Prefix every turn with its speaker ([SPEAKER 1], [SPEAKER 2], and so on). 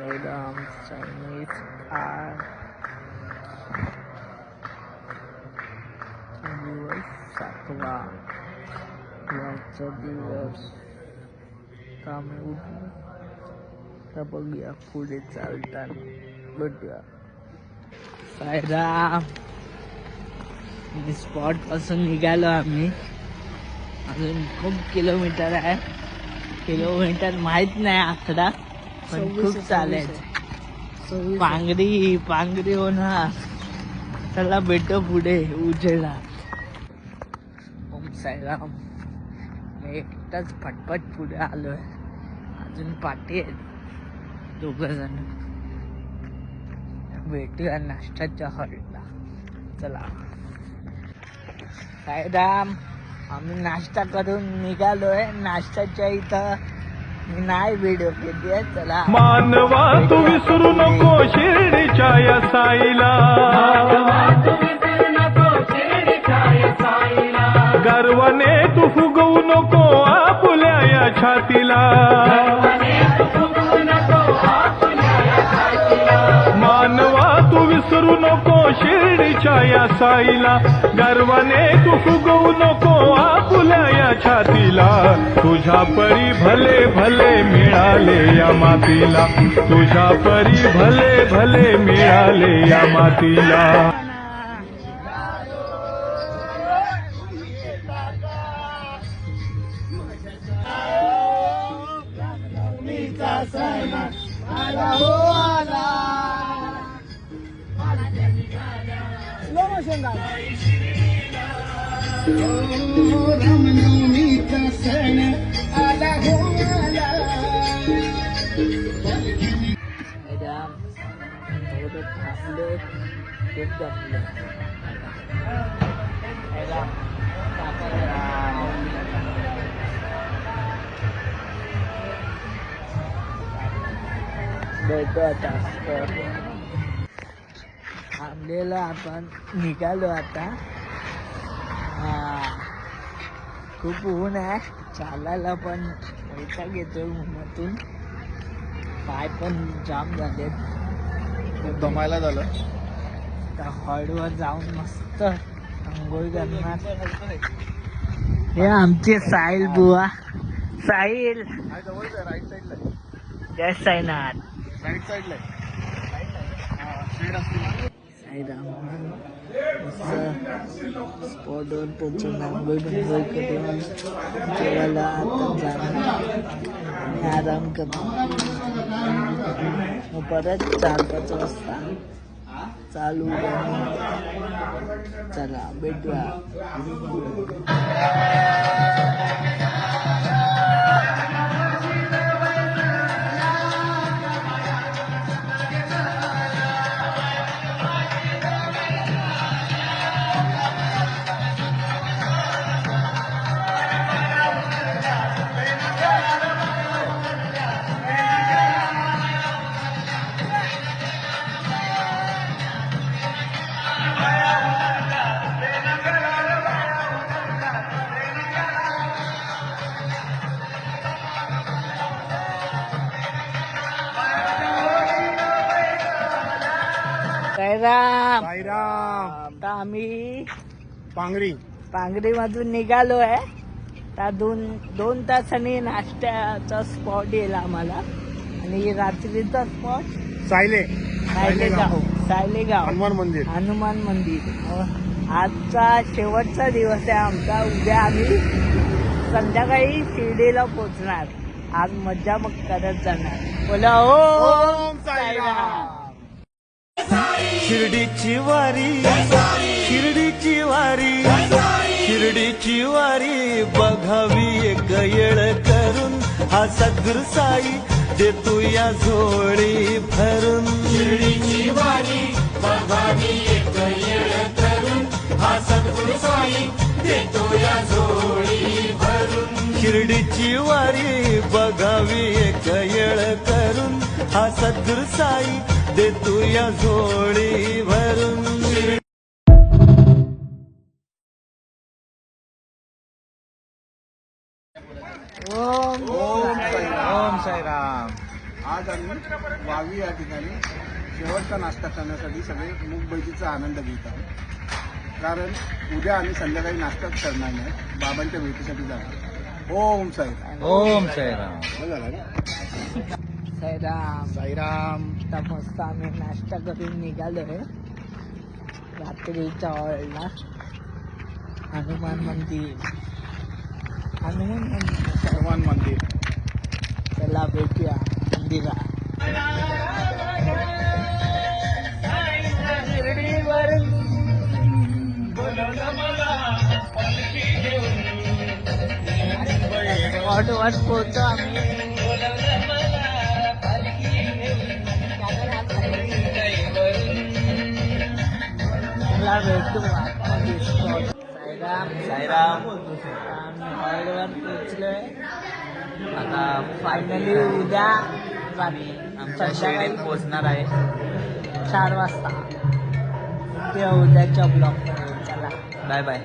[SPEAKER 1] Sairam Chinese R दिवस 7वा याचा दिवस कामे उठून तर बघूया पुढे चालताना भेटूया. साईराम स्पॉट पासून निघालो आम्ही. अजून खूप किलोमीटर आहे. किलोमीटर माहित नाही आकडा पण खूप चालायचं. पांगरी होणार. चला भेटू पुढे उजेडा. ओम साईराम. मी एकटाच पटपट पुढे आलोय. अजून पाठी आहेत 2 जण. भेटूया नाश्त्याच्या हॉलला. चला साईराम. आम्ही नाश्ता करून निघालोय. नाश्त्याच्या इथं मी नाही व्हिडिओ केली. चला
[SPEAKER 2] मानवा तू विसरू नको शिर्डीच्या या साईला. गर्वाने तू फुगवू नको आपुल्या या छातीला. मानवा तू विसरू नको शिर्डीच्या या साईला. गर्वाने तू फुगवू नको आपुल्या या छातीला. तुझ्या परी भले भले मिळाले या मातीला. तुझ्या परी भले भले मिळाले या मातीला.
[SPEAKER 1] रामनवमीचा सण आला हो आला. थांबले खूप जमले. भेटू आता. थांबलेलो आपण निघालो आता. खूप ऊन आहे. चालायला पण वैताग येतोय उन्हातून. पाय पण जाम झालेत.
[SPEAKER 2] दमायला झालं.
[SPEAKER 1] त्या हॉलवर जाऊन मस्त आंघोळ करणार. हे आमचे साहिल बुवा. साहिल
[SPEAKER 2] राईट साईडला
[SPEAKER 1] जय साईनाथ.
[SPEAKER 2] राईट साईडला
[SPEAKER 1] स्पॉटवर पोचून आंघोळ बिंघोळ करून जेवायला आता जाणार आणि आराम करतो. मग परत 4-5 वाजता चालू. चला भेटूया. साईराम. आता आम्ही पांगरी मधून निघालो आहे. त्या 2 तासांनी नाश्त्याचा स्पॉट येईल आम्हाला. आणि रात्रीचा स्पॉट सायलेगाव हनुमान मंदिर. आजचा शेवटचा दिवस आहे आमचा. उद्या आम्ही संध्याकाळी शिर्डीला पोचणार. आज मज्जा करत जाणार. बोला ओम साईराम.
[SPEAKER 2] शिर्डीची वारी. शिर्डीची वारी. शिर्डीची वारी बघावी एक येळ करून. हा सद्गुरु साई देतो या झोळी भरून.
[SPEAKER 3] शिर्डीची वारी बघावी एक येळ करून. हा सद्गुरु साई देतो या झोळी भरून.
[SPEAKER 2] शिर्डीची वारी बघावी एक येळ करून. हा सद्गुरु साई देतो या झोळी भरून.
[SPEAKER 1] ओम
[SPEAKER 2] ओम साईराम.
[SPEAKER 4] आज आम्ही वावी या ठिकाणी शेवटचा नाश्ता करण्यासाठी सगळे मूगबजीचा आनंद घेत आहोत. कारण उद्या आम्ही संध्याकाळी नाश्ताच करणार नाही, बाबांच्या भेटीसाठी जाणार. ओम साईराम.
[SPEAKER 5] ओम साईराम.
[SPEAKER 4] झालं ना?
[SPEAKER 1] साईराम.
[SPEAKER 4] साईराम.
[SPEAKER 1] आता मस्त आम्ही नाश्ता करून निघालोय रात्रीच्या हॉलला. हनुमान मंदिर.
[SPEAKER 4] हनुमान मंदिर.
[SPEAKER 1] चला भेटूया मंदिरात. स्पॉटवर पोहोचतो आम्ही. चला भेटू आतमध्ये स्पॉट. साईराम.
[SPEAKER 5] साईराम.
[SPEAKER 1] आम्ही हॉलवर पोहोचलोय आता. फायनली उद्या
[SPEAKER 5] आमच्या
[SPEAKER 1] संध्याकाळी
[SPEAKER 5] शिर्डीत पोहोचणार आहे
[SPEAKER 1] 4 वाजता. ते उद्याच्या ब्लॉगमध्ये. चला
[SPEAKER 5] बाय बाय.